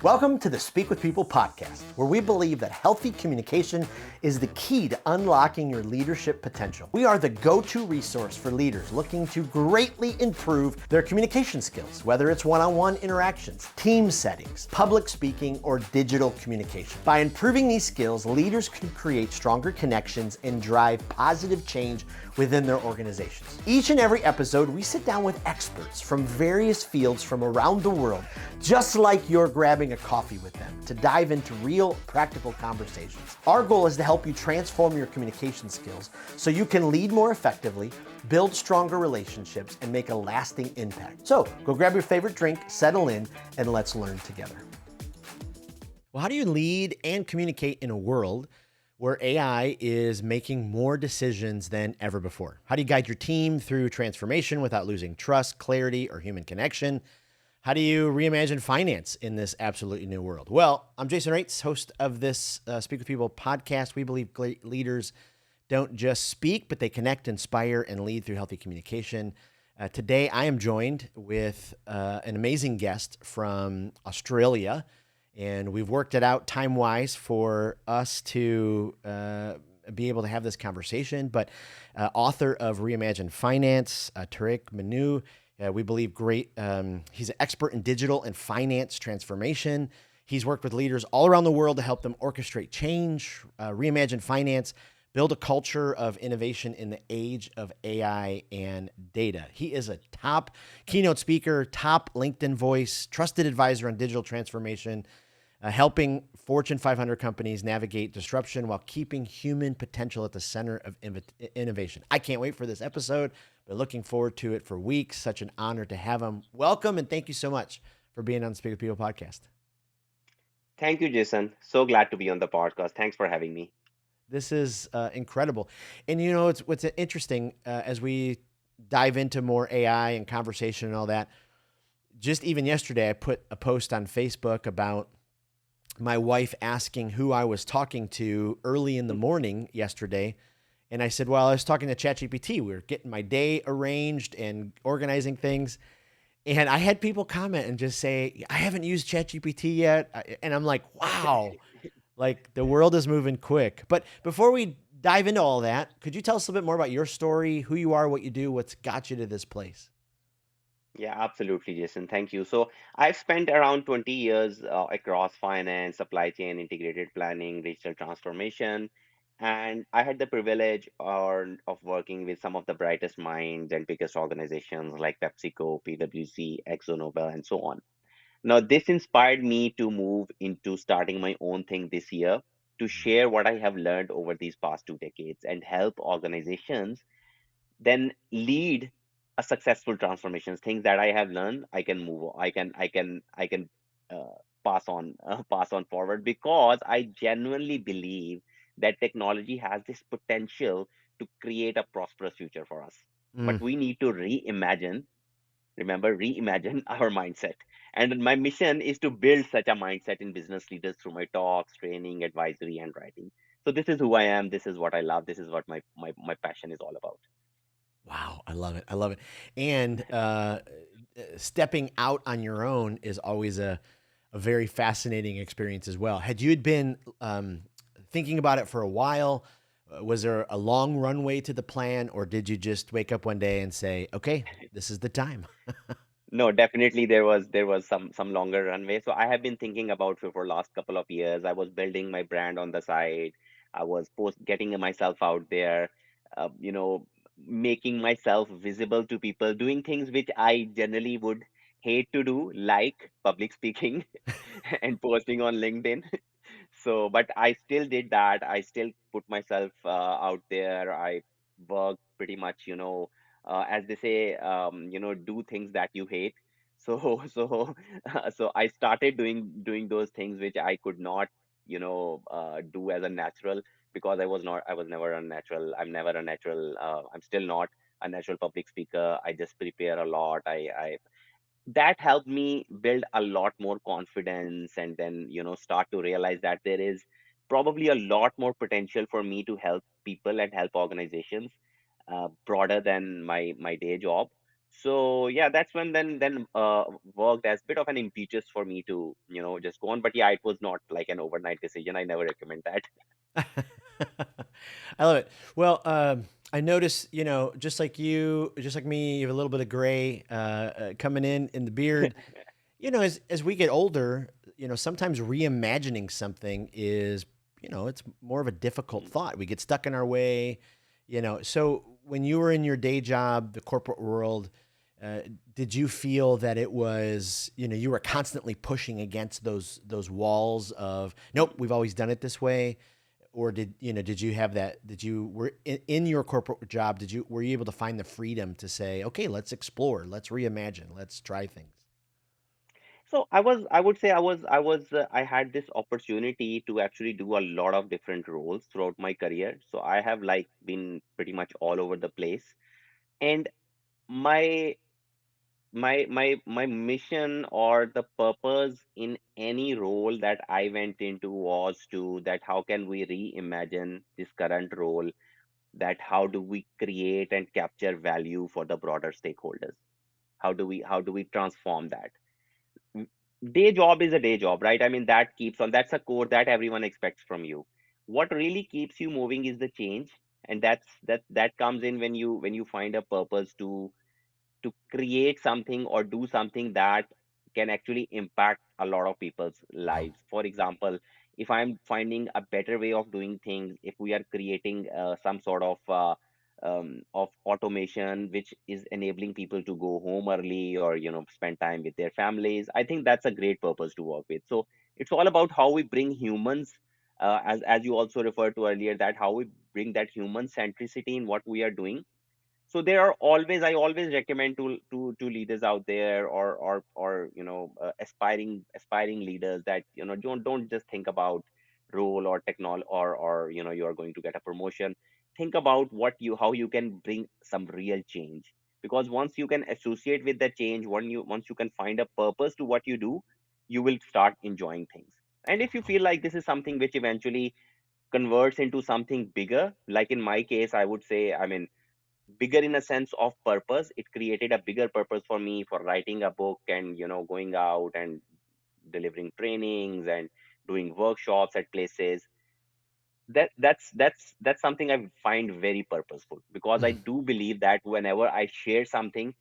Welcome to the Speak with People podcast, where we believe that healthy communication is the key to unlocking your leadership potential. We are the go-to resource for leaders looking to greatly improve their communication skills, whether it's one-on-one interactions, team settings, public speaking, or digital communication. By improving these skills, leaders can create stronger connections and drive positive change within their organizations. Each and every episode, we sit down with experts from various fields from around the world, just like you're grabbing a coffee with them, to dive into real, practical conversations. Our goal is to help you transform your communication skills so you can lead more effectively, build stronger relationships, and make a lasting impact. So go grab your favorite drink, settle in, and let's learn together. Well, how do you lead and communicate in a world where AI is making more decisions than ever before? How do you guide your team through transformation without losing trust, clarity, or human connection? How do you reimagine finance in this absolutely new world? Well, I'm Jason Raitz, host of this Speak with People podcast. We believe great leaders don't just speak, but they connect, inspire, and lead through healthy communication. Today, I am joined with an amazing guest from Australia. And we've worked it out time-wise for us to be able to have this conversation. But author of Reimagine Finance, Tariq Munir, we believe great. He's an expert in digital and finance transformation. He's worked with leaders all around the world to help them orchestrate change, reimagine finance, build a culture of innovation in the age of AI and data. He is a top keynote speaker, top LinkedIn voice, trusted advisor on digital transformation, helping Fortune 500 companies navigate disruption while keeping human potential at the center of innovation. I can't wait for this episode, but looking forward to it for weeks. Such an honor to have him. Welcome, and thank you so much for being on the Speak with People podcast. Thank you, Jason. So glad to be on the podcast. Thanks for having me. This is incredible. And you know, it's what's interesting as we dive into more AI and conversation and all that. Just even yesterday, I put a post on Facebook about my wife asking who I was talking to early in the morning yesterday. And I said, well, I was talking to ChatGPT. We were getting my day arranged and organizing things. And I had people comment and just say, I haven't used ChatGPT yet. And I'm like, wow, like the world is moving quick. But before we dive into all that, could you tell us a little bit more about your story, who you are, what you do, what's got you to this place? Yeah, absolutely, Jason. Thank you. So I've spent around 20 years across finance, supply chain, integrated planning, digital transformation, and I had the privilege of working with some of the brightest minds and biggest organizations like PepsiCo, PwC, ExxonMobil, and so on. Now, this inspired me to move into starting my own thing this year to share what I have learned over these past 2 decades and help organizations then lead a successful transformations. Things that I have learned, I can move on. I can uh, pass on pass on forward because I genuinely believe that technology has this potential to create a prosperous future for us, but Mm. we need to reimagine, remember, reimagine our mindset. And my mission is to build such a mindset in business leaders through my talks, training, advisory, and writing. So this is who I am, this is what I love, this is what my passion is all about. Wow, I love it. I love it. And stepping out on your own is always a very fascinating experience as well. Had you had been thinking about it for a while, was there a long runway to the plan, or did you just wake up one day and say, "Okay, this is the time"? No, definitely there was some longer runway. So I have been thinking about for last couple of years. I was building my brand on the side. I was post getting myself out there, making myself visible to people, doing things which I generally would hate to do, like public speaking and posting on LinkedIn. So, but I still did that. I still put myself out there. I worked pretty much, as they say, do things that you hate. So, so I started doing those things which I could not, do as a natural because I was never a natural. I'm never a natural. I'm still not a natural public speaker. I just prepare a lot. I that helped me build a lot more confidence and then start to realize that there is probably a lot more potential for me to help people and help organizations broader than my day job. So yeah, that's when then worked as bit of an impetus for me to, just go on. But yeah, it was not like an overnight decision. I never recommend that. I love it. Well, I notice, just like you, just like me, you have a little bit of gray coming in the beard. As we get older, sometimes reimagining something is, it's more of a difficult thought. We get stuck in our way, So when you were in your day job, the corporate world, uh, did you feel that it was, you were constantly pushing against those walls of, nope, we've always done it this way? Or did you have that, did you, were in your corporate job, were you able to find the freedom to say, okay, let's explore, let's reimagine, let's try things? So I would say I had this opportunity to actually do a lot of different roles throughout my career. So I have like been pretty much all over the place. And my my mission or the purpose in any role that I went into was to that how can we reimagine this current role, that how do we create and capture value for the broader stakeholders? How do we transform that? Mm, Day job is a day job, right? I mean, that keeps on, that's a core that everyone expects from you. What really keeps you moving is the change, and that comes in when you find a purpose to create something or do something that can actually impact a lot of people's Wow. lives. For example, if I'm finding a better way of doing things, if we are creating some sort of automation which is enabling people to go home early or spend time with their families, I think that's a great purpose to work with. So it's all about how we bring humans, as you also referred to earlier, that how we bring that human centricity in what we are doing. So there are always, I always recommend to leaders out there, or aspiring leaders, that don't just think about role or technology, or you're going to get a promotion. Think about how you can bring some real change, because once you can associate with the change, once you can find a purpose to what you do, you will start enjoying things. And if you feel like this is something which eventually converts into something bigger, like in my case, I would say, I mean, bigger in a sense of purpose, it created a bigger purpose for me for writing a book and going out and delivering trainings and doing workshops at places. That's something I find very purposeful, because I do believe that whenever I share something,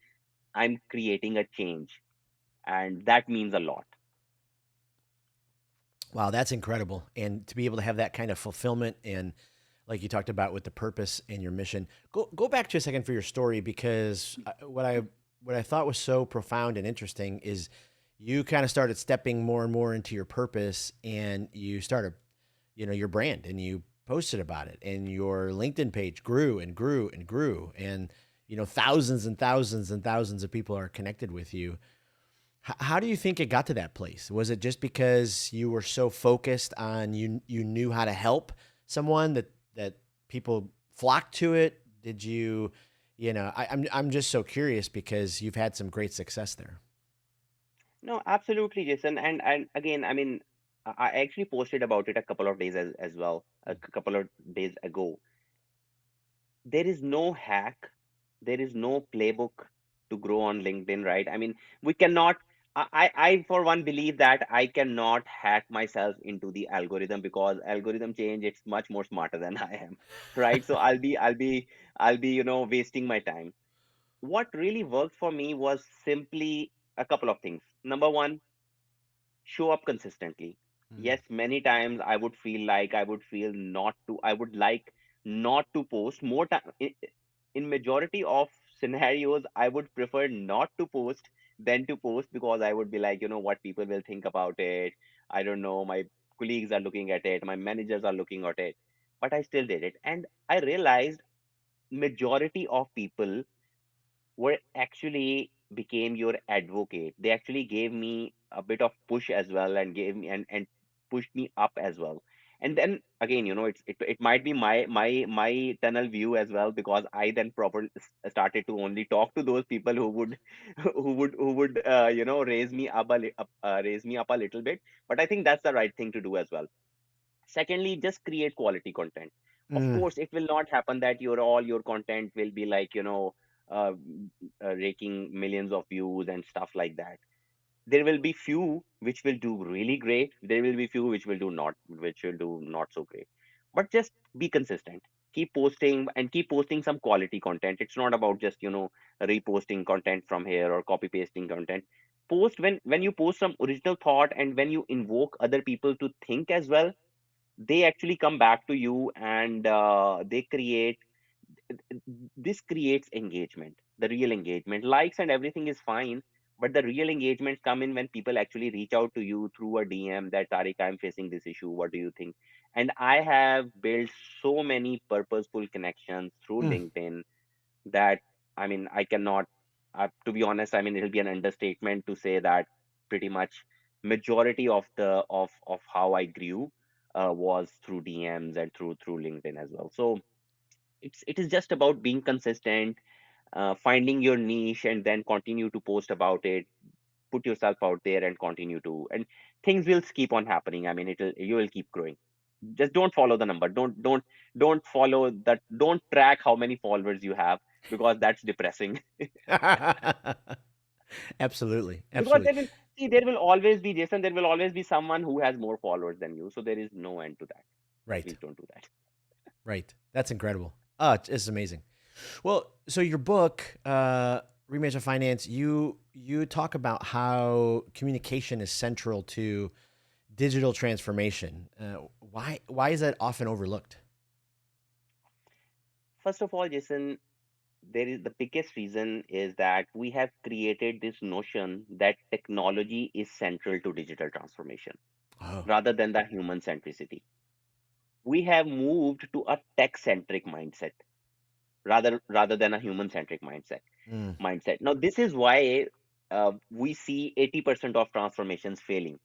I'm creating a change, and that means a lot. Wow, that's incredible. And to be able to have that kind of fulfillment and like you talked about with the purpose and your mission. Go back to a second for your story because what I thought was so profound and interesting is you kind of started stepping more and more into your purpose and you started, your brand and you posted about it and your LinkedIn page grew and grew and grew and thousands and thousands and thousands of people are connected with you. How do you think it got to that place? Was it just because you were so focused on you knew how to help someone that people flocked to it? Did you, I'm just so curious because you've had some great success there. No, absolutely, Jason. And again, I mean, I actually posted about it a couple of days as well, a couple of days ago. There is no hack, there is no playbook to grow on LinkedIn, right? I mean, we cannot. I for one believe that I cannot hack myself into the algorithm, because algorithm change, it's much more smarter than I am, right? So I'll be wasting my time. What really worked for me was simply a couple of things. Number one, show up consistently. Mm. Yes, many times I would like not to post more time. In majority of scenarios, I would prefer not to post than to post, because I would be like, what people will think about it. I don't know, my colleagues are looking at it, my managers are looking at it, but I still did it. And I realized majority of people were actually became your advocate. They actually gave me a bit of push as well, and gave me and pushed me up as well. And then again, it might be my tunnel view as well, because I then properly started to only talk to those people who would who would raise me up a little bit. But I think that's the right thing to do as well. Secondly, just create quality content. Of Mm. course, it will not happen that your all your content will be like, uh, raking millions of views and stuff like that. There will be few which will do really great. There will be few which will do not so great. But just be consistent. Keep posting and keep posting some quality content. It's not about just, reposting content from here or copy pasting content. Post when you post some original thought, and when you invoke other people to think as well, they actually come back to you, and they create this creates engagement, the real engagement. Likes and everything is fine, but the real engagements come in when people actually reach out to you through a DM that, Tariq, I'm facing this issue. What do you think? And I have built so many purposeful connections through Mm. LinkedIn that, I mean, I cannot, to be honest, I mean, it'll be an understatement to say that pretty much majority of how I grew was through DMs and through LinkedIn as well. So it is just about being consistent, finding your niche, and then continue to post about it, put yourself out there, and continue to, and things will keep on happening. I mean, it'll you will keep growing. Just don't follow the number. Don't follow that. Don't track how many followers you have, because that's depressing. Absolutely. Because Absolutely. there will always be, Jason, there will always be someone who has more followers than you. So there is no end to that. So Right. please don't do that. Right. That's incredible. Oh, it's amazing. Well, so your book, Reimagine Finance, you talk about how communication is central to digital transformation. Why is that often overlooked? First of all, Jason, there is the biggest reason is that we have created this notion that technology is central to digital transformation Oh. rather than the human centricity. We have moved to a tech centric mindset rather than a human centric Mm. mindset. Now this is why we see 80% of transformations failing.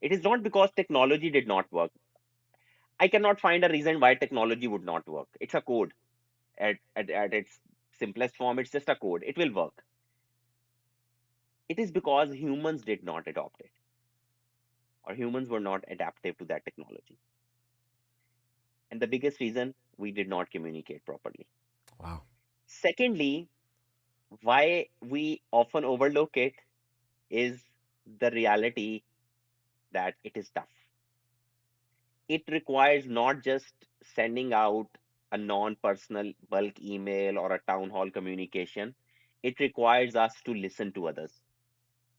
It is not because technology did not work. I cannot find a reason why technology would not work. It's a code. At its simplest form, it's just a code. It will work. It is because humans did not adopt it, or humans were not adaptive to that technology. And the biggest reason, we did not communicate properly. Wow. Secondly, why we often overlook it is the reality that it is tough. It requires not just sending out a non personal bulk email or a town hall communication, it requires us to listen to others.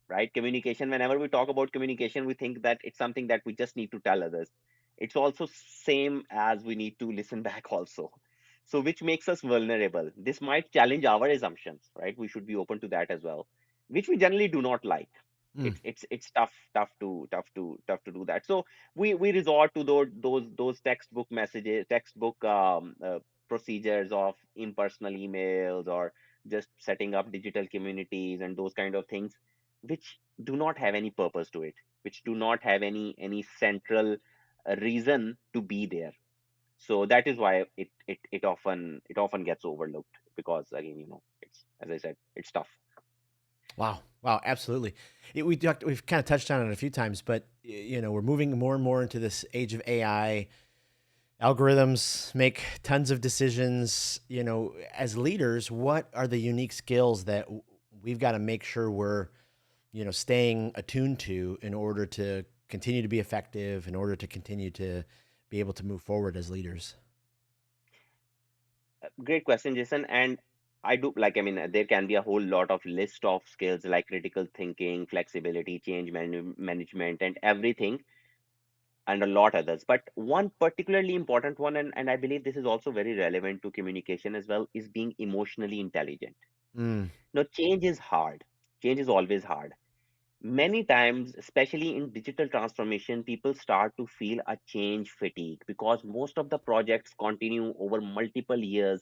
Right? Communication, whenever we talk about communication, we think that it's something that we just need to tell others. It's also same as we need to listen back also. So which makes us vulnerable. This might challenge our assumptions, right? We should be open to that as well, which we generally do not like. Mm. It's tough to do that. So we resort to those textbook messages, textbook procedures of impersonal emails, or just setting up digital communities and those kind of things, which do not have any purpose to it, which do not have any central reason to be there. So that is why it often gets overlooked, because again, it's, as I said, it's tough. Wow. Wow. Absolutely. We've kind of touched on it a few times, but we're moving more and more into this age of AI. Algorithms make tons of decisions. As leaders, what are the unique skills that we've got to make sure we're, staying attuned to in order to continue to be effective, in order to continue to be able to move forward as leaders? Great question, Jason. And I do like, I mean, there can be a whole lot of list of skills like critical thinking, flexibility, change management, and everything, and a lot others. But one particularly important one, and I believe this is also very relevant to communication as well, is being emotionally intelligent. Mm. Now, change is hard. Change is always hard. Many times, especially in digital transformation, people start to feel a change fatigue because most of the projects continue over multiple years,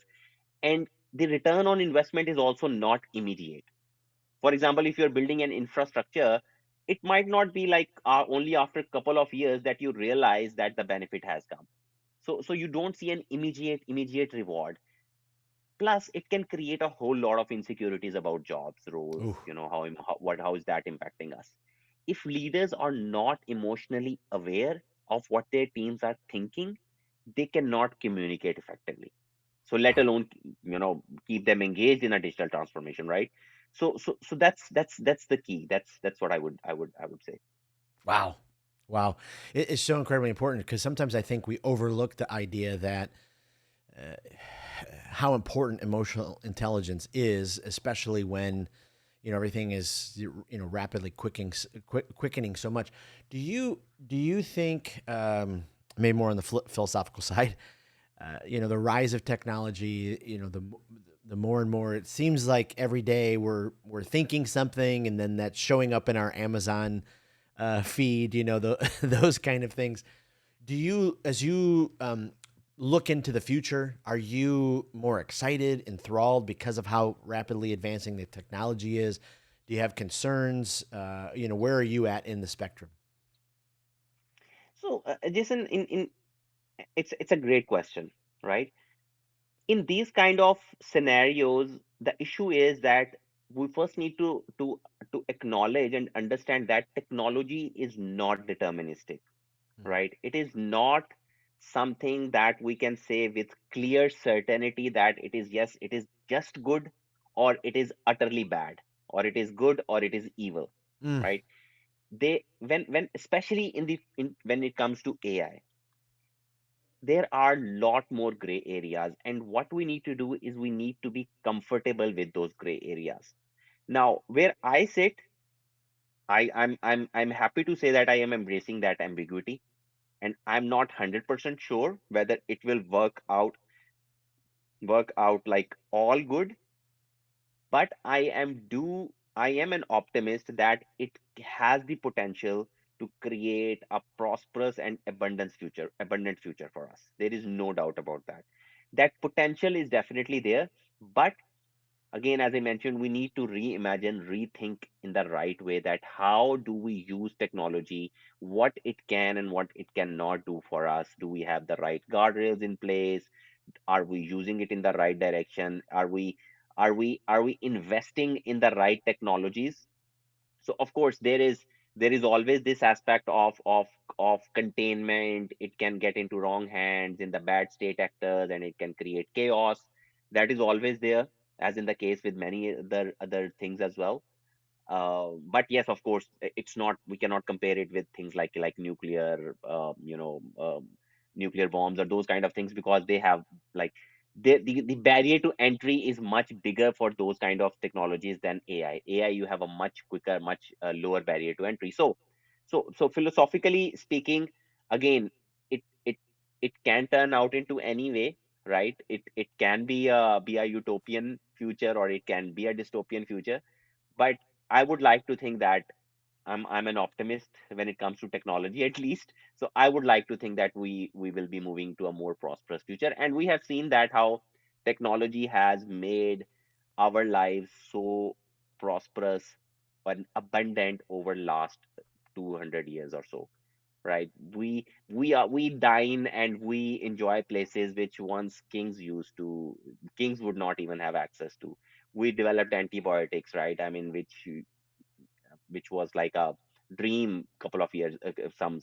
and the return on investment is also not immediate. For example, if you're building an infrastructure, it might not be like only after a couple of years that you realize that the benefit has come. So you don't see an immediate reward. Plus it can create a whole lot of insecurities about jobs, roles, Ooh. how is that impacting us. If leaders are not emotionally aware of what their teams are thinking, they cannot communicate effectively. So let Wow. alone keep them engaged in a digital transformation, right? So that's the key. That's what I would say. Wow. Wow. It's so incredibly important because sometimes I think we overlook the idea that how important emotional intelligence is, especially when everything is rapidly quickening so much. Do you think maybe more on the philosophical side, the rise of technology, the more and more it seems like every day we're thinking something and then that's showing up in our Amazon feed, those kind of things. As you look into the future, are you more excited, enthralled because of how rapidly advancing the technology is? Do you have concerns? Where are you at in the spectrum? So, Jason, in it's a great question, right? In these kind of scenarios, the issue is that we first need to acknowledge and understand that technology is not deterministic, Mm, right? It is not something that we can say with clear certainty that it is, yes, it is just good, or it is utterly bad, or it is good, or it is evil, mm, right? They when especially when it comes to AI, there are a lot more gray areas, and what we need to do is we need to be comfortable with those gray areas. Now, where I sit, I'm happy to say that I am embracing that ambiguity, and I'm not 100% sure whether it will work out like all good, but I am an optimist that it has the potential to create a prosperous and abundant future for us. There is no doubt about that. That potential is definitely there, but again, as I mentioned, we need to reimagine, rethink in the right way that how do we use technology, what it can and what it cannot do for us. Do we have the right guardrails in place? Are we using it in the right direction? Are we investing in the right technologies? So of course there is always this aspect of containment. It can get into wrong hands in the bad state actors, and it can create chaos. That is always there, as in the case with many other things as well. But yes, of course, it's not. We cannot compare it with things like nuclear bombs or those kind of things, because they have like the barrier to entry is much bigger for those kind of technologies than AI. AI, you have a much quicker, much lower barrier to entry. So philosophically speaking, again, it it can turn out into any way, right? It can be a utopian future, or it can be a dystopian future, but I would like to think that I'm an optimist when it comes to technology, at least. So I would like to think that we will be moving to a more prosperous future, and we have seen that how technology has made our lives so prosperous and abundant over last 200 years or so, right? We dine and we enjoy places which once kings would not even have access to. We developed antibiotics, right? I mean, which was like a dream couple of years, some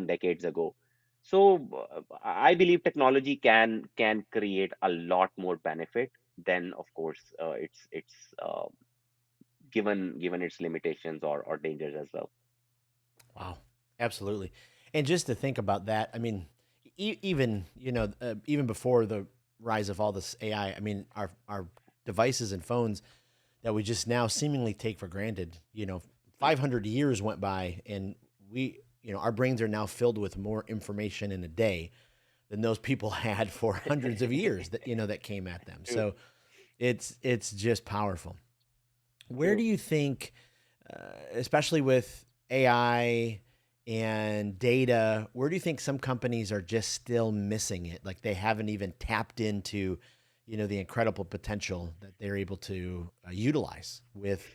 decades ago. So I believe technology can create a lot more benefit than, of course, it's given its limitations or dangers as well. wow. Absolutely. And just to think about that, I mean, even even before the rise of all this AI, I mean, our devices and phones that we just now seemingly take for granted. 500 years went by, and our brains are now filled with more information in a day than those people had for hundreds of years that came at them. True, So it's just powerful. Where do true. you think, especially with AI and data, where do you think some companies are just still missing it? Like they haven't even tapped into, the incredible potential that they're able to utilize with,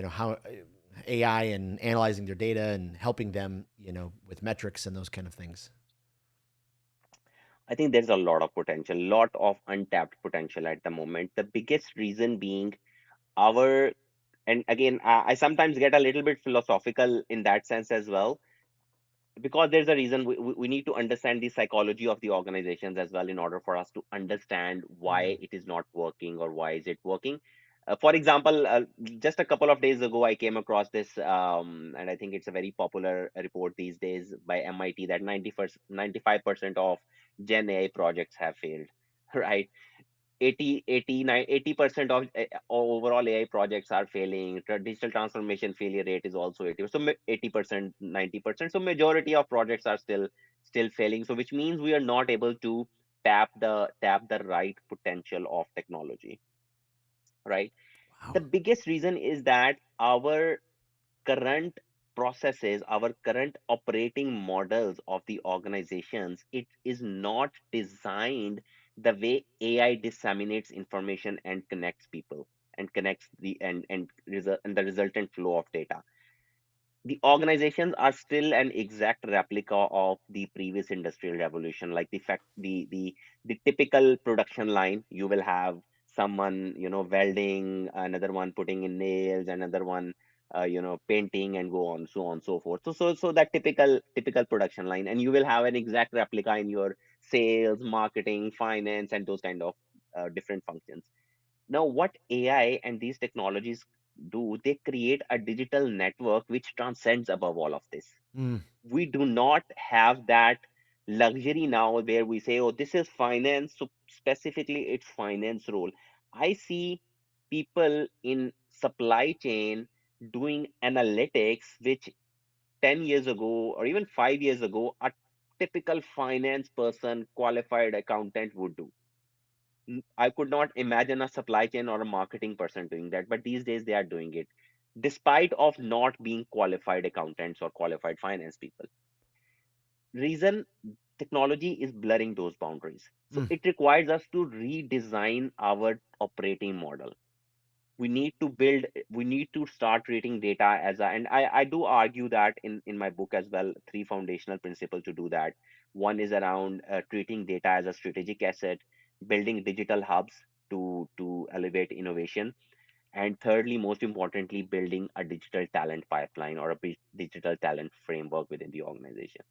how AI and analyzing their data and helping them, with metrics and those kind of things. I think there's a lot of potential, lot of untapped potential at the moment. The biggest reason being our, and again, I sometimes get a little bit philosophical in that sense as well. because there's a reason we need to understand the psychology of the organizations as well in order for us to understand why Mm. it is not working or why is it working. For example, just a couple of days ago I came across this, and I think it's a very popular report these days by MIT, that 95% of Gen AI projects have failed. Right? 80% of overall AI projects are failing. Digital transformation failure rate is also 80. So 80%, 90%. So majority of projects are still failing. So which means we are not able to tap the right potential of technology, right? Wow. The biggest reason is that our current processes, our current operating models of the organizations, it is not designed the way AI disseminates information and connects people and connects and the resultant flow of data. The organizations are still an exact replica of the previous industrial revolution. Like the typical production line, you will have someone, welding, another one putting in nails, another one painting, and go on, so on so forth. So that typical production line, and you will have an exact replica in your sales, marketing, finance, and those kind of different functions. Now, what AI and these technologies do, they create a digital network which transcends above all of this. Mm. We do not have that luxury now where we say, oh, this is finance, so specifically it's finance role. I see people in supply chain doing analytics, which 10 years ago or even 5 years ago, a typical finance person, qualified accountant would do. I could not imagine a supply chain or a marketing person doing that, but these days they are doing it, despite of not being qualified accountants or qualified finance people. Reason, technology is blurring those boundaries. So Mm. it requires us to redesign our operating model. We need to start treating data as a, and I do argue that in my book as well, three foundational principles to do that. One is around treating data as a strategic asset, building digital hubs to elevate innovation, and thirdly, most importantly, building a digital talent pipeline or a digital talent framework within the organization.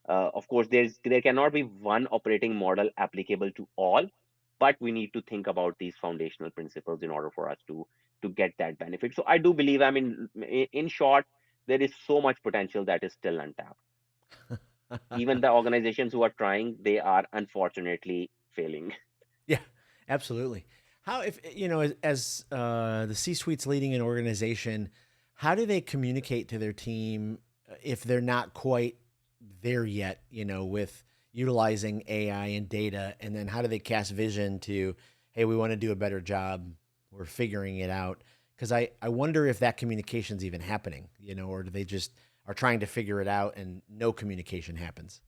Of course, there cannot be one operating model applicable to all, but we need to think about these foundational principles in order for us to get that benefit. So I do believe, I mean, in short, there is so much potential that is still untapped. Even the organizations who are trying, they are unfortunately failing. Yeah, absolutely. How, if as the C-suite's leading an organization, how do they communicate to their team if they're not quite there yet? With utilizing AI and data, and then how do they cast vision to, hey, we want to do a better job. We're figuring it out. Because I wonder if that communication's even happening, or do they just are trying to figure it out and no communication happens?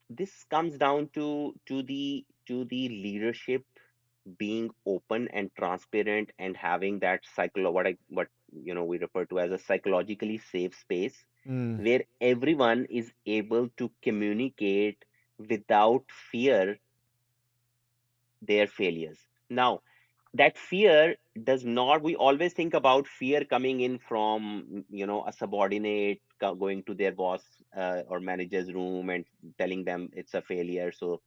This comes down to the leadership being open and transparent and having that what we refer to as a psychologically safe space Mm. where everyone is able to communicate without fear their failures. Now, that fear does not, we always think about fear coming in from a subordinate going to their boss or manager's room and telling them it's a failure, so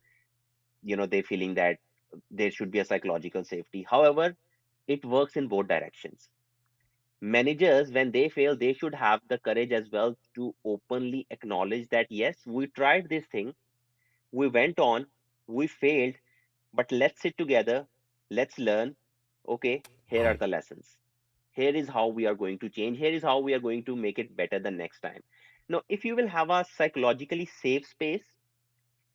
they feeling that there should be a psychological safety. However, it works in both directions. Managers, when they fail, they should have the courage as well to openly acknowledge that yes, we tried this thing, we went on, we failed, but let's sit together, let's learn. Okay, here are Wow. the lessons. Here is how we are going to change. Here is how we are going to make it better the next time. Now, if you will have a psychologically safe space,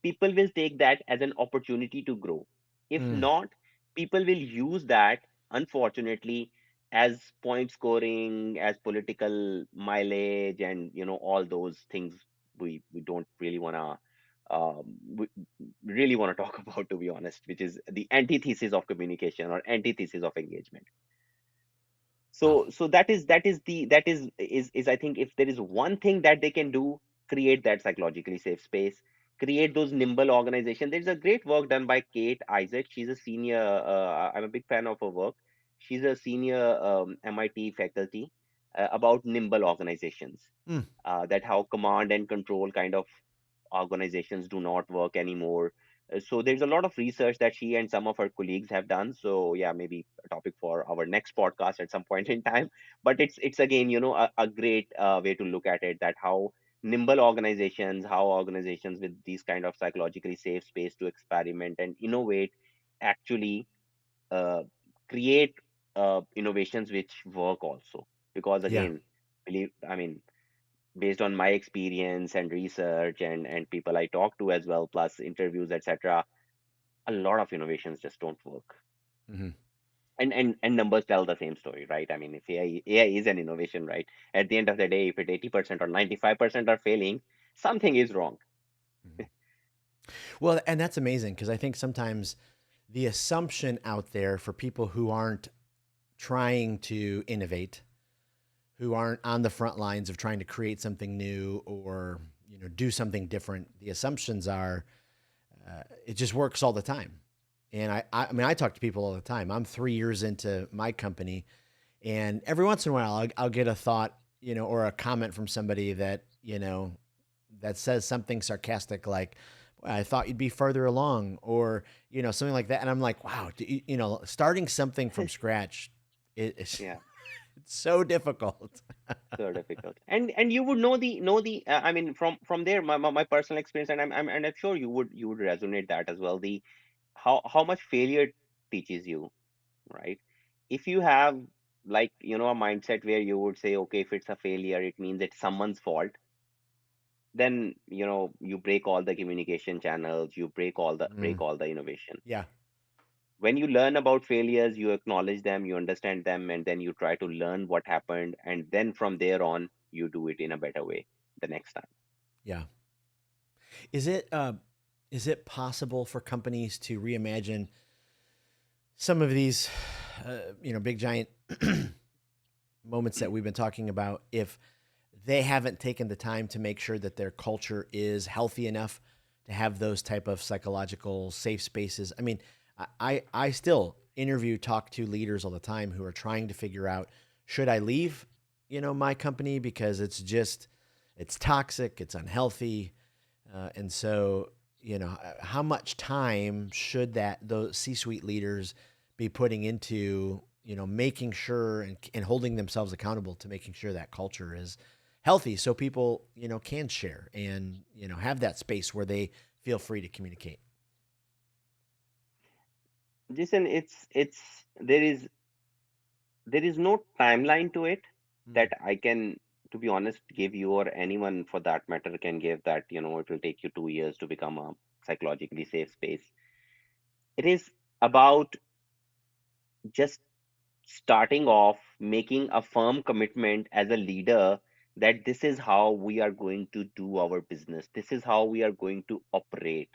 people will take that as an opportunity to grow. If Mm. not, people will use that, unfortunately, as point scoring, as political mileage, and all those things we don't really want to we really want to talk about, to be honest, which is the antithesis of communication or antithesis of engagement. Wow. So that is I think if there is one thing that they can do, create that psychologically safe space, create those nimble organization. There's a great work done by Kate Isaac. She's a senior, I'm a big fan of her work. She's a senior MIT faculty. about nimble organizations, Mm, that how command and control kind of organizations do not work anymore. So there's a lot of research that she and some of her colleagues have done. So yeah, maybe a topic for our next podcast at some point in time. But it's again, a great way to look at it, that how nimble organizations, how organizations with these kind of psychologically safe space to experiment and innovate actually uh, create innovations which work also. Because yeah. again, I mean, based on my experience and research and people I talk to as well, plus interviews, etc., a lot of innovations just don't work. Hmm. And numbers tell the same story, right? I mean, if AI is an innovation, right? At the end of the day, if it 80% or 95% are failing, something is wrong. Well, and that's amazing because I think sometimes the assumption out there for people who aren't trying to innovate, who aren't on the front lines of trying to create something new or do something different, the assumptions are it just works all the time. And I mean, I talk to people all the time. I'm 3 years into my company, and every once in a while, I'll get a thought, or a comment from somebody that that says something sarcastic like, "Well, I thought you'd be further along," or something like that. And I'm like, wow, starting something from scratch, it's Yeah, it's so difficult. so difficult. And you would know the I mean, from there, my personal experience, and I'm sure you would resonate that as well. The how much failure teaches you, right? If you have, like, a mindset where you would say, okay, if it's a failure, it means it's someone's fault, then you break all the communication channels, you break Mm, all the innovation. yeah, When you learn about failures, you acknowledge them, you understand them, and then you try to learn what happened, and then from there on, you do it in a better way the next time. yeah. Is it is it possible for companies to reimagine some of these, big giant moments that we've been talking about if they haven't taken the time to make sure that their culture is healthy enough to have those type of psychological safe spaces? I mean, I still interview, talk to leaders all the time who are trying to figure out, should I leave, my company because it's toxic, it's unhealthy, and so how much time should that those C-suite leaders be putting into making sure and holding themselves accountable to making sure that culture is healthy so people can share and have that space where they feel free to communicate. Jason, there is no timeline to it that Mm, I can, to be honest, give you, or anyone for that matter can give, that it will take you 2 years to become a psychologically safe space. It is about just starting off, making a firm commitment as a leader that this is how we are going to do our business. This is how we are going to operate,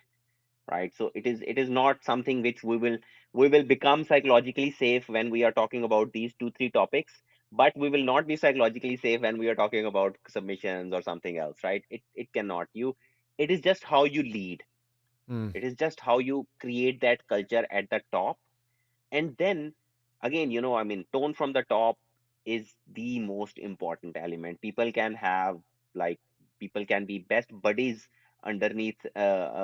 right? So it is not something which we will become psychologically safe when we are talking about these two, three topics, but we will not be psychologically safe when we are talking about submissions or something else, right? It cannot. It is just how you lead. mm, It is just how you create that culture at the top. And then again, I mean, tone from the top is the most important element. Like people can be best buddies underneath, at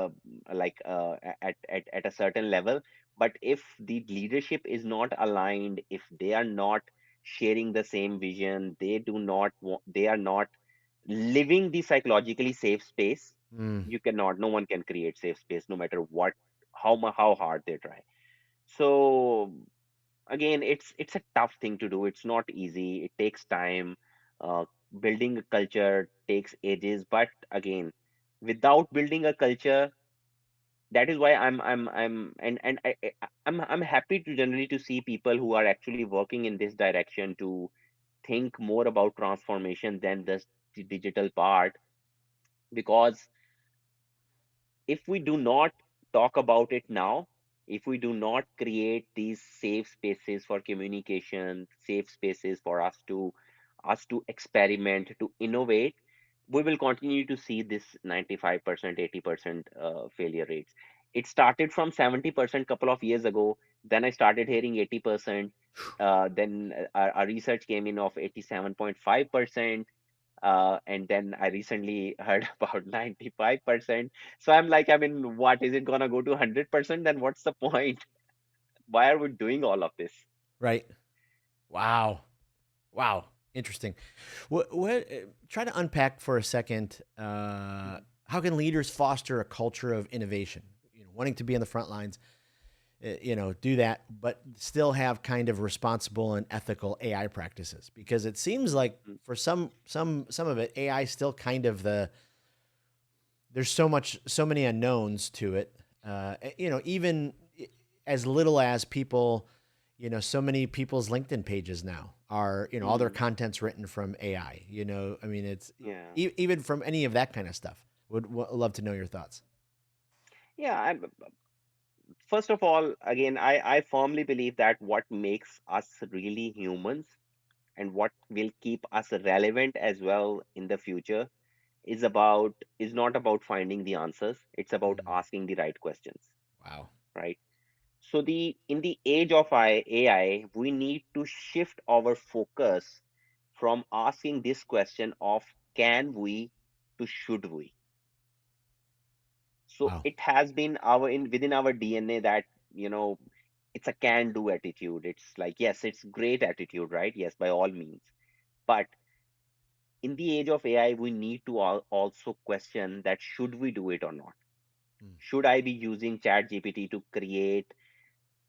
a certain level, but if the leadership is not aligned, if they are not sharing the same vision, they are not living the psychologically safe space, mm. no one can create safe space, no matter what, how hard they try. So again, it's a tough thing to do. It's not easy. It takes time. uh, Building a culture takes ages, but again, without building a culture, that is why I'm and I'm happy to generally to see people who are actually working in this direction to think more about transformation than just the digital part. Because if we do not talk about it now, if we do not create these safe spaces for communication, safe spaces for us to experiment, to innovate, we will continue to see this 95%, 80% failure rates. It started from 70% couple of years ago. Then I started hearing 80%. Then our research came in of 87.5%. And then I recently heard about 95%. So I'm like, I mean, what is it gonna go to 100%? Then what's the point? Why are we doing all of this? Right. Wow. Wow. Interesting. What try to unpack for a second. How can leaders foster a culture of innovation? Wanting to be on the front lines, do that, but still have kind of responsible and ethical AI practices. Because it seems like Mm, for some of it, AI is still kind of there's so many unknowns to it. Even as little as people, so many people's LinkedIn pages now are, all their mm, content's written from AI. I mean, it's yeah. even from any of that kind of stuff. Would love to know your thoughts. Yeah, first of all, again, I firmly believe that what makes us really humans and what will keep us relevant as well in the future is not about finding the answers. It's about Mm, asking the right questions, wow. right? So the in the age of AI, we need to shift our focus from asking this question of can we to should we. So Wow. it has been our in within our DNA that, you know, it's a can do attitude. It's like, yes, it's great attitude, right? Yes, by all means. But in the age of AI, we need to also question that should we do it or not? Mm, Should I be using ChatGPT to create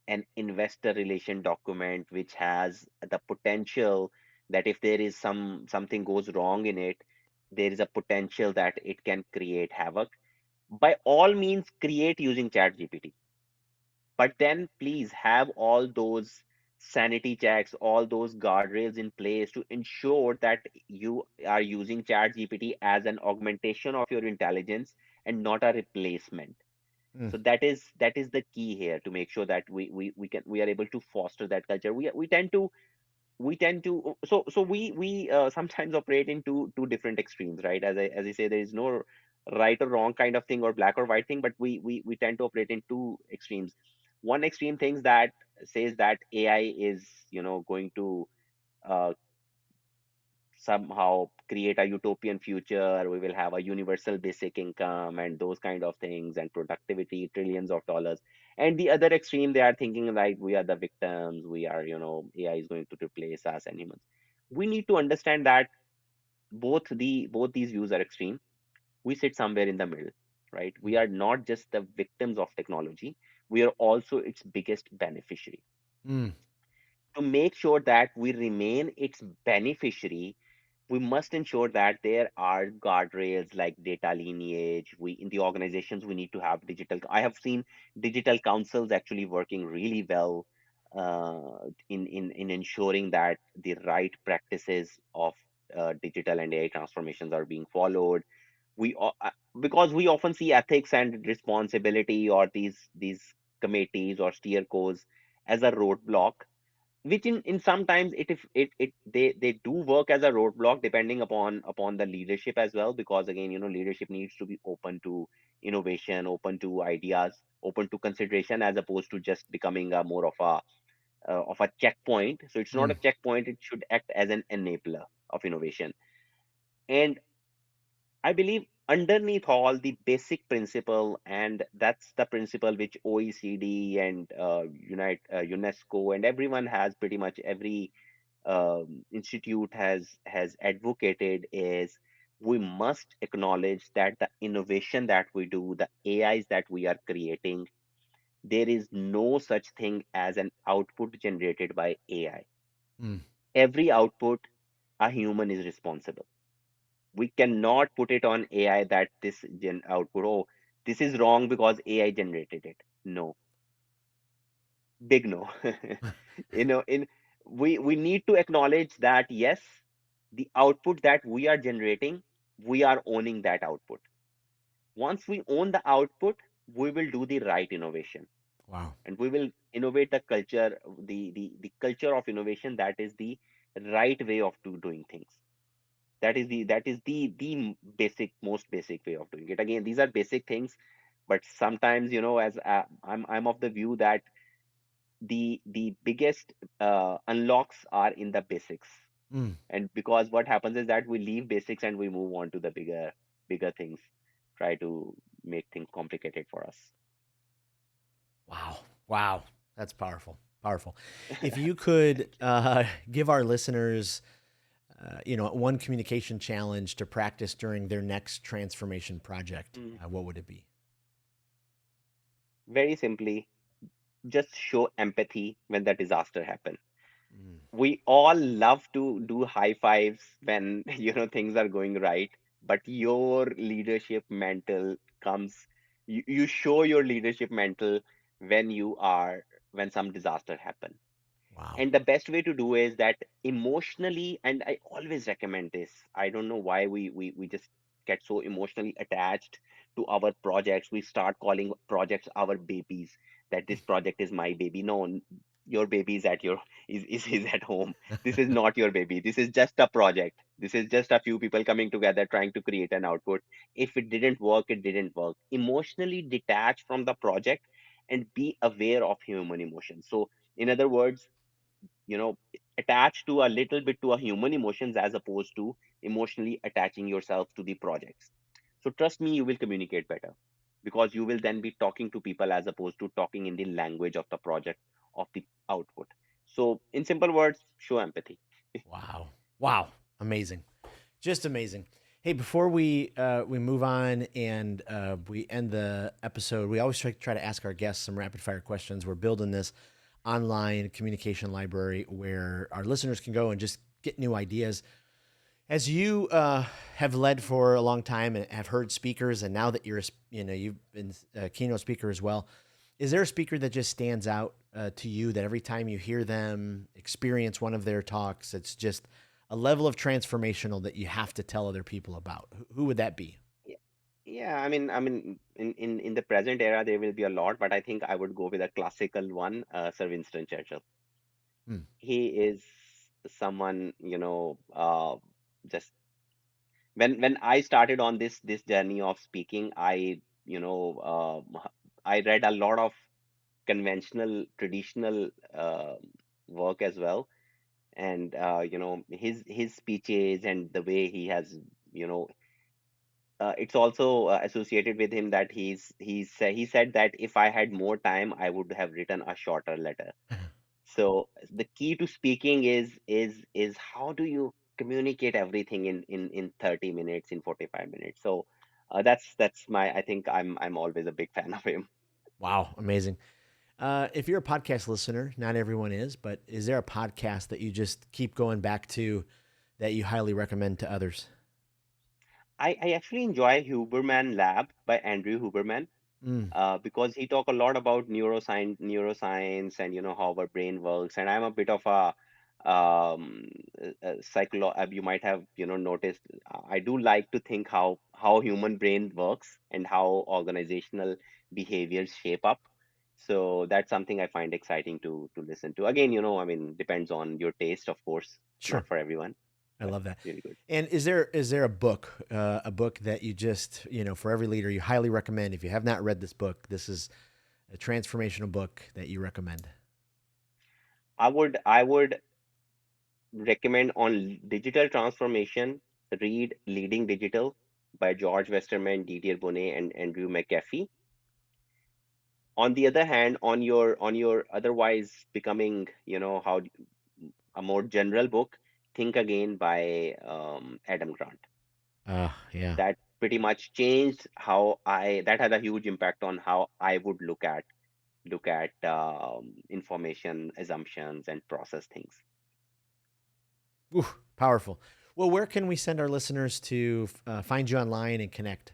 an investor relation document which has the potential that if there is something goes wrong in it, there is a potential that it can create havoc? By all means, create using ChatGPT, but then please have all those sanity checks, all those guardrails in place to ensure that you are using ChatGPT as an augmentation of your intelligence and not a replacement. mm, So that is the key here to make sure that we are able to foster that culture. We sometimes operate in two different extremes, right? As I say, there is no right or wrong kind of thing or black or white thing, but we tend to operate in two extremes. One extreme thinks that says that AI is, going to uh, somehow create a utopian future. We will have a universal basic income and those kind of things and productivity, trillions of dollars. And the other extreme, they are thinking like we are the victims. We are, AI is going to replace us and humans. We need to understand that both these views are extreme. We sit somewhere in the middle, right? We mm, are not just the victims of technology. We are also its biggest beneficiary. mm, To make sure that we remain its beneficiary, we must ensure that there are guardrails like data lineage. We in the organizations we need to have digital. I have seen digital councils actually working really well in ensuring that the right practices of digital and AI transformations are being followed. Because we often see ethics and responsibility or these committees or steer codes as a roadblock, which in sometimes it if it they do work as a roadblock depending upon the leadership as well, because again, leadership needs to be open to innovation, open to ideas, open to consideration, as opposed to just becoming a more of a checkpoint. So it's not mm, a checkpoint, it should act as an enabler of innovation. And I believe underneath all the basic principle, and that's the principle which OECD and UNESCO and everyone has, pretty much every institute has advocated, is we must acknowledge that the innovation that we do, the AIs that we are creating, there is no such thing as an output generated by AI. mm. Every output, a human is responsible. We cannot put it on AI that this output, oh, this is wrong because AI generated it. No, big no. In we need to acknowledge that yes, the output that we are generating, we are owning that output. Once we own the output, we will do the right innovation, Wow. and we will innovate the culture, the culture of innovation, that is the right way of doing things. That is the basic, most basic way of doing it. Again, these are basic things, but sometimes, as I'm of the view that the biggest unlocks are in the basics. Mm, And because what happens is that we leave basics and we move on to the bigger things, try to make things complicated for us. wow. Wow. That's powerful. Powerful. If you could Thank you. give our listeners, one communication challenge to practice during their next transformation project, Mm. what would it be? Very simply, just show empathy when the disaster happens. Mm, We all love to do high fives when things are going right, but your leadership mental comes, you show your leadership mental when when some disaster happen. wow. And the best way to do is that emotionally, and I always recommend this. I don't know why we just get so emotionally attached to our projects. We start calling projects our babies, that this project is my baby. No, your baby is at is at home. This is not your baby. This is just a project. This is just a few people coming together trying to create an output. If it didn't work, it didn't work. Emotionally detach from the project and be aware of human emotions. So in other words, you know attach to a little bit to a human emotions as opposed to emotionally attaching yourself to the projects. So trust me, you will communicate better, because you will then be talking to people as opposed to talking in the language of the project, of the output. So in simple words, show empathy. Wow. Wow. Amazing. Just amazing. Hey, before we move on and we end the episode, we always try to ask our guests some rapid fire questions. We're building this online communication library where our listeners can go and just get new ideas. As you have led for a long time and have heard speakers, and now that you've been a keynote speaker as well, is there a speaker that just stands out to you that every time you hear them experience one of their talks, it's just a level of transformational that you have to tell other people about? Who would that be? Yeah, yeah, I mean, in the present era, there will be a lot, but I think I would go with a classical one, Sir Winston Churchill. Hmm. He is someone, just when I started on this journey of speaking, I read a lot of conventional, traditional work as well, and his speeches and the way he has, you know, it's also associated with him that he said that if I had more time, I would have written a shorter letter. So the key to speaking is how do you communicate everything in 30 minutes, in 45 minutes. So that's my I think I'm always a big fan of him. Wow, amazing. If you're a podcast listener, not everyone is, but is there a podcast that you just keep going back to that you highly recommend to others? I actually enjoy Huberman Lab by Andrew Huberman, Mm. because he talk a lot about neuroscience and how our brain works. And I'm a bit of a you might have noticed. I do like to think how human brain works and how organizational behaviors shape up. So that's something I find exciting to listen to. Again, I mean, depends on your taste, of course, Sure. not for everyone, I but love that. really good. And is there a book that you just for every leader you highly recommend? If you have not read this book, this is a transformational book that you recommend. I would recommend on digital transformation, read Leading Digital by George Westerman, Didier Bonnet, and Andrew McAfee. On the other hand, on your otherwise becoming, how a more general book, Think Again by Adam Grant. Yeah. That pretty much changed how that had a huge impact on how I would look at information assumptions and process things. Ooh, powerful. Well, where can we send our listeners to find you online and connect?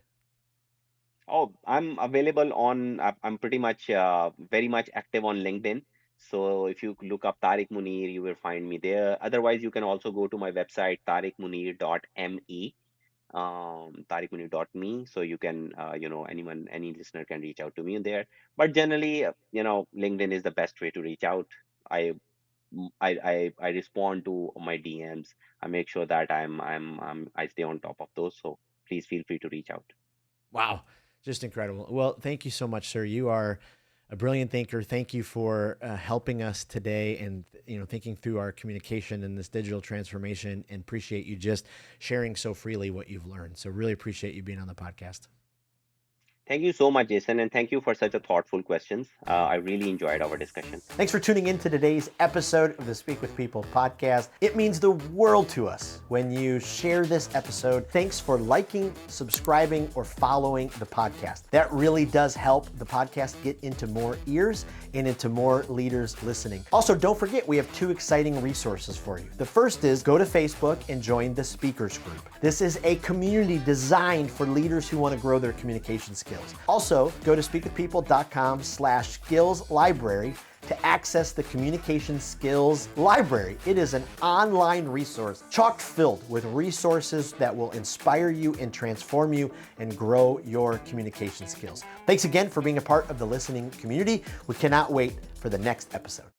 Oh, I'm available on, I'm pretty much very much active on LinkedIn. So if you look up Tariq Munir, you will find me there. Otherwise, you can also go to my website, tariqmunir.me, tariqmunir.me. So you can, any listener can reach out to me there. But generally, LinkedIn is the best way to reach out. I, I respond to my DMs. I make sure that I stay on top of those. So please feel free to reach out. Wow, just incredible. Well, thank you so much, sir. You are a brilliant thinker. Thank you for helping us today and thinking through our communication and this digital transformation, and appreciate you just sharing so freely what you've learned. So really appreciate you being on the podcast. Thank you so much, Jason, and thank you for such a thoughtful questions. I really enjoyed our discussion. Thanks for tuning in to today's episode of the Speak with People podcast. It means the world to us when you share this episode. Thanks for liking, subscribing, or following the podcast. That really does help the podcast get into more ears and into more leaders listening. Also, don't forget, we have 2 exciting resources for you. The first is go to Facebook and join the Speakers Group. This is a community designed for leaders who want to grow their communication skills. Also, go to speakwithpeople.com/skills library to access the Communication Skills Library. It is an online resource chock filled with resources that will inspire you and transform you and grow your communication skills. Thanks again for being a part of the listening community. We cannot wait for the next episode.